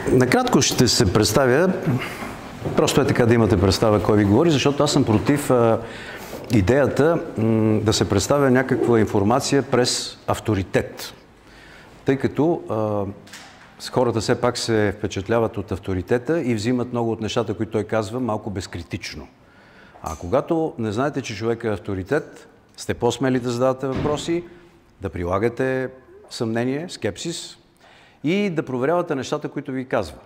Накратко ще се представя, просто е така да имате представа кой ви говори, защото аз съм против идеята да се представя някаква информация през авторитет. Тъй като хората все пак се впечатляват от авторитета и взимат много от нещата, които той казва, малко безкритично. А когато не знаете, че човек е авторитет, сте по-смели да задавате въпроси, да прилагате съмнение, скепсис и да проверявате нещата, които ви казва.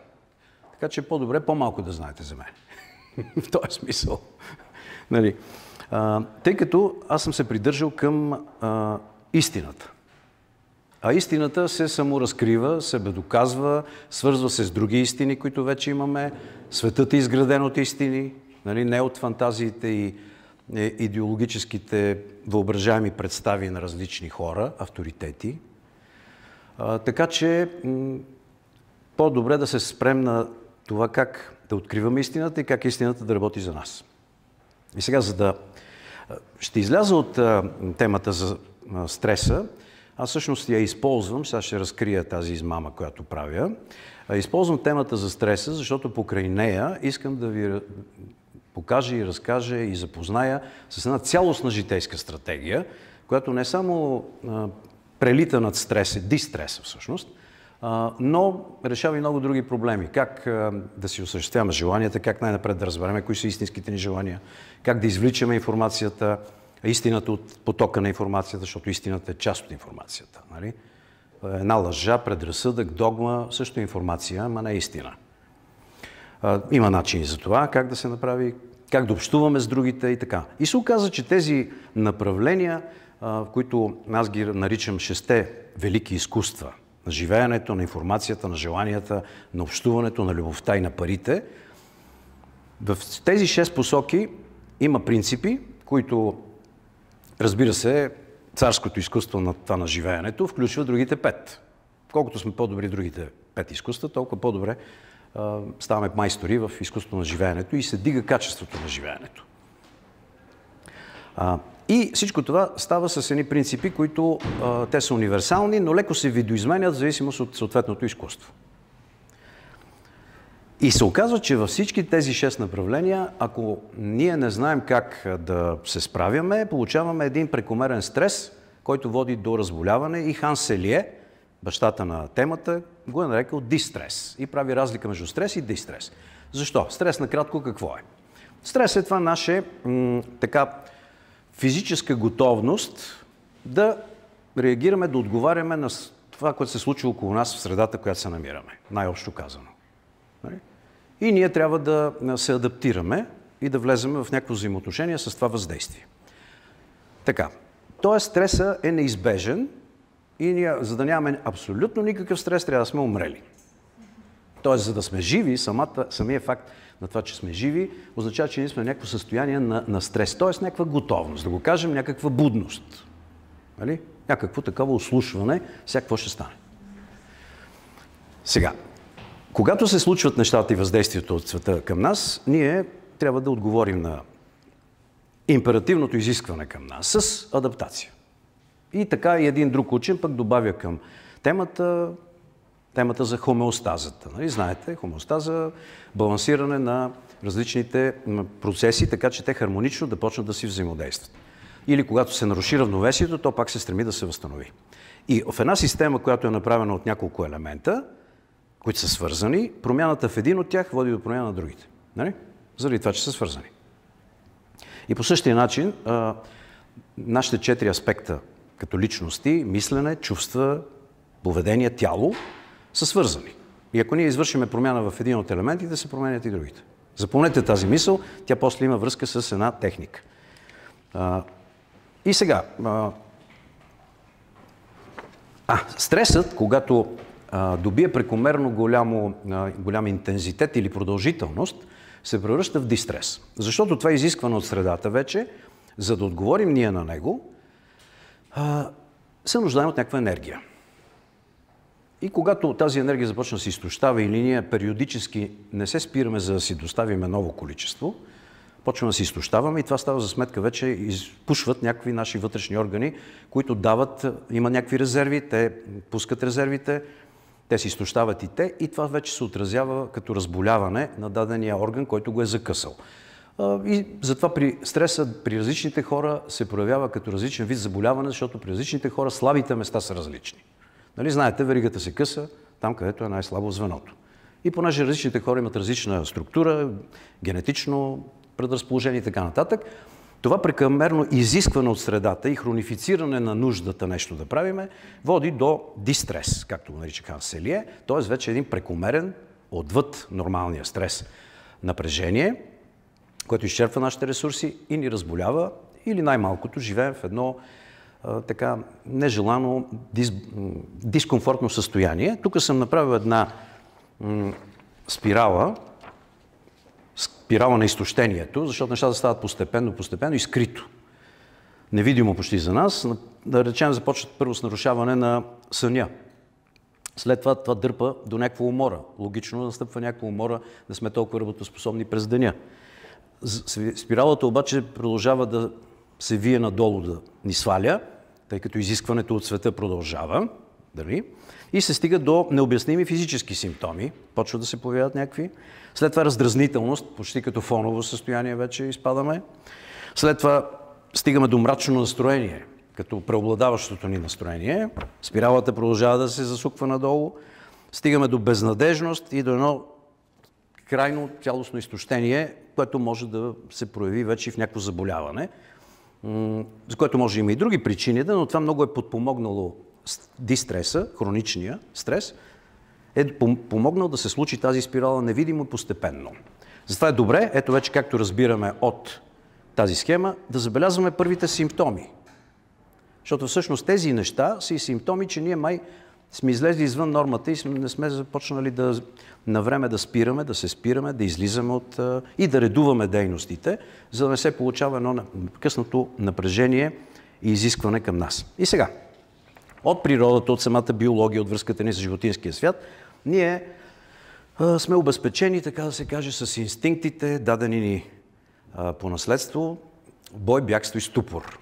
Така че по-добре по-малко да знаете за мен. В този смисъл. Нали? Тъй като аз съм се придържал към истината. А истината се саморазкрива, себе доказва, свързва се с други истини, които вече имаме. Светът е изграден от истини, нали? Не от фантазиите и идеологическите въображаеми представи на различни хора, авторитети. Така че по-добре да се спрем на това как да откриваме истината и как истината да работи за нас. И сега, ще изляза от темата за стреса. Аз всъщност я използвам, сега ще разкрия тази измама, която правя. Използвам темата за стреса, защото покрай нея искам да ви покажа и разкажа и запозная с една цялостна житейска стратегия, която не само прелита над стреса, дистреса всъщност, но решава и много други проблеми. Как да си осъществяваме желанията, как най-напред да разберем кои са истинските ни желания, как да извличаме информацията, истината от потока на информацията, защото истината е част от информацията. Нали? Една лъжа, предразсъдък, догма, също е информация, ама не е истина. Има начини за това, как да се направи, как да общуваме с другите и така. И се оказа, че тези направления, които аз ги наричам 6 велики изкуства, на живеенето, на информацията, на желанията, на общуването, на любовта и на парите, в тези 6 посоки има принципи, които, разбира се, царското изкуство на това на живеенето включва другите 5. Колкото сме по-добри другите 5 изкуства, толкова по-добре ставаме майстори в изкуството на живеенето и се дига качеството на живеенето. И всичко това става с едни принципи, които те са универсални, но леко се видоизменят в зависимост от съответното изкуство. И се оказва, че във всички тези 6 направления, ако ние не знаем как да се справяме, получаваме един прекомерен стрес, който води до разболяване. И Хан Селие, бащата на темата, го е нарекал дистрес и прави разлика между стрес и дистрес. Защо? Стрес накратко какво е? Стрес е това наше физическа готовност да реагираме, да отговаряме на това, което се случва около нас в средата, в която се намираме. Най-общо казано. И ние трябва да се адаптираме и да влезем в някакво взаимоотношение с това въздействие. Така. Тоест, стресът е неизбежен и ние, за да нямаме абсолютно никакъв стрес, трябва да сме умрели. Тоест, за да сме живи, самия факт на това, че сме живи, означава, че ние сме в някакво състояние на стрес. Тоест, някаква готовност, да го кажем, някаква будност. Нали? Някакво такова ослушване, всякакво ще стане. Сега, когато се случват нещата и въздействието от света към нас, ние трябва да отговорим на императивното изискване към нас с адаптация. И така и един друг учен пък добавя към темата за хомеостазата. Нали? Знаете, хомеостаза, балансиране на различните процеси, така че те хармонично да почнат да си взаимодействат. Или когато се наруши равновесието, то пак се стреми да се възстанови. И в една система, която е направена от няколко елемента, които са свързани, промяната в един от тях води до промяна на другите. Нали? Заради това, че са свързани. И по същия начин, нашите 4 аспекта, като личности, мислене, чувства, поведение, тяло, са свързани. И ако ние извършиме промяна в един от елементите, се променят и другите. Запомнете тази мисъл, тя после има връзка с една техника. И сега, стресът, когато добие прекомерно голям интензитет или продължителност, се превръща в дистрес. Защото това е изисквано от средата вече, за да отговорим ние на него, се нуждаем от някаква енергия. И когато тази енергия започне да се изтощава или ние периодически не се спираме, за да си доставиме ново количество, почваме да се изтощаваме и това става за сметка вече, изпушват някакви наши вътрешни органи, които дават, има някакви резерви, те пускат резервите, Те се изтощават и те, и това вече се отразява като разболяване на дадения орган, който го е закъсал. И затова при стреса при различните хора се проявява като различен вид заболяване, защото при различните хора слабите места са различни. Нали, знаете, веригата се къса там, където е най-слабо звеното. И понеже различните хора имат различна структура, генетично предразположение и така нататък, това прекомерно изискване от средата и хронифициране на нуждата нещо да правиме, води до дистрес, както го нарича Ханс Селие, т.е. вече един прекомерен, отвъд нормалния стрес, напрежение, което изчерпва нашите ресурси и ни разболява, или най-малкото живеем в едно така нежелано, дискомфортно състояние. Тук съм направил една спирала на изтощението, защото нещата стават постепенно и скрито. Невидимо почти за нас. Да речем, започват първо с нарушаване на съня. След това дърпа до някаква умора. Логично настъпва някаква умора да сме толкова работоспособни през деня. Спиралата обаче продължава да се вие надолу, да ни сваля, тъй като изискването от света продължава. Дали? И се стига до необясними физически симптоми. Почват да се появяват някакви. След това раздразнителност, почти като фоново състояние вече изпадаме. След това стигаме до мрачно настроение, като преобладаващото ни настроение. Спиралата продължава да се засуква надолу. Стигаме до безнадежност и до едно крайно цялостно изтощение, което може да се прояви вече в някакво заболяване, за което може да има и други причини, но това много е подпомогнало дистреса, хроничния стрес, е помогнал да се случи тази спирала невидимо и постепенно. Затова е добре, ето вече както разбираме от тази схема, да забелязваме първите симптоми. Защото всъщност тези неща са и симптоми, че ние май сме излезли извън нормата и не сме започнали на време да спираме, да се спираме, да излизаме и да редуваме дейностите, за да не се получава едно непрекъснато напрежение и изискване към нас. И сега, от природата, от самата биология, от връзката ни с животинския свят, ние сме обезпечени, така да се каже, с инстинктите, дадени ни по наследство, бой, бягство и ступор.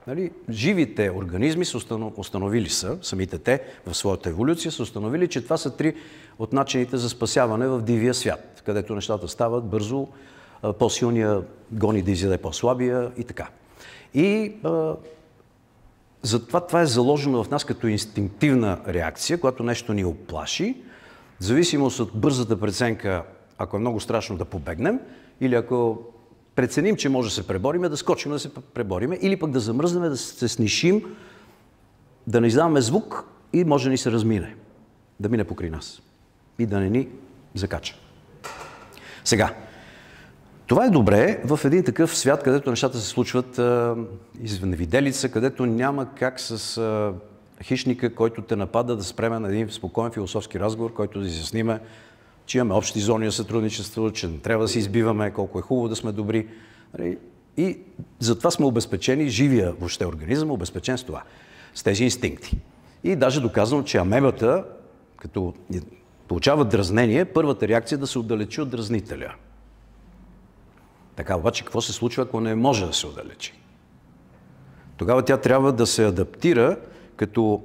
Нали? Живите организми установили са, самите те в своята еволюция, са установили, че това са три от начините за спасяване в дивия свят, където нещата стават бързо, по-силния гони да изяде по-слабия и така. И затова това е заложено в нас като инстинктивна реакция, когато нещо ни оплаши, в зависимост от бързата преценка, ако е много страшно да побегнем, или ако преценим, че може да се пребориме, да скочим да се пребориме, или пък да замръзнем, да се снишим, да не издаваме звук и може да ни се размине, да мине покрай нас и да не ни закача. Сега, това е добре в един такъв свят, където нещата се случват извънвиделица, където няма как с хищника, който те напада, да спреме на един спокоен философски разговор, който да изясниме, че имаме общи зони на сътрудничество, че не трябва да се избиваме, колко е хубаво да сме добри. И затова сме обезпечени, живия въобще организъм, обезпечен с това, с тези инстинкти. И даже доказано, че амебата, като получават дразнение, първата реакция е да се отдалечи от дразнителя. Така обаче, какво се случва, ако не може да се отдалечи? Тогава тя трябва да се адаптира, като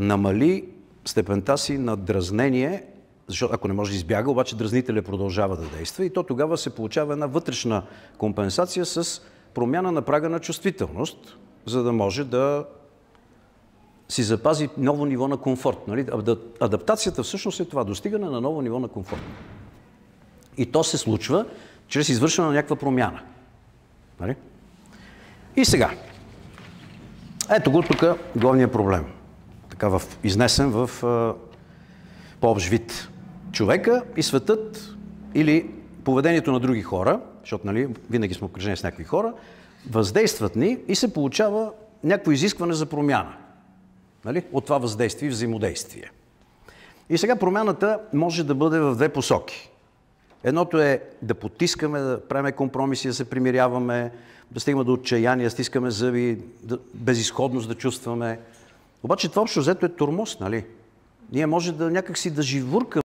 намали степента си на дразнение, защото ако не може да избяга, обаче дразнителя продължава да действа и то тогава се получава една вътрешна компенсация с промяна на прага на чувствителност, за да може да си запази ново ниво на комфорт. Нали? Адаптацията всъщност е това, достигане на ново ниво на комфорт. И то се случва чрез извършване на някаква промяна. Нали? И сега, ето го тук главният проблем. Така изнесен в по-общ вид. Човека и светът или поведението на други хора, защото нали, винаги сме обкръжени с някакви хора, въздействат ни и се получава някакво изискване за промяна. Нали? От това въздействие и взаимодействие. И сега промяната може да бъде в две посоки. Едното е да потискаме, да правим компромиси, да се примиряваме, да стигаме до отчаяние, стискаме зъби, безизходност да чувстваме. Обаче това общо взето е тормоз, нали? Ние може да някакси да живуркаме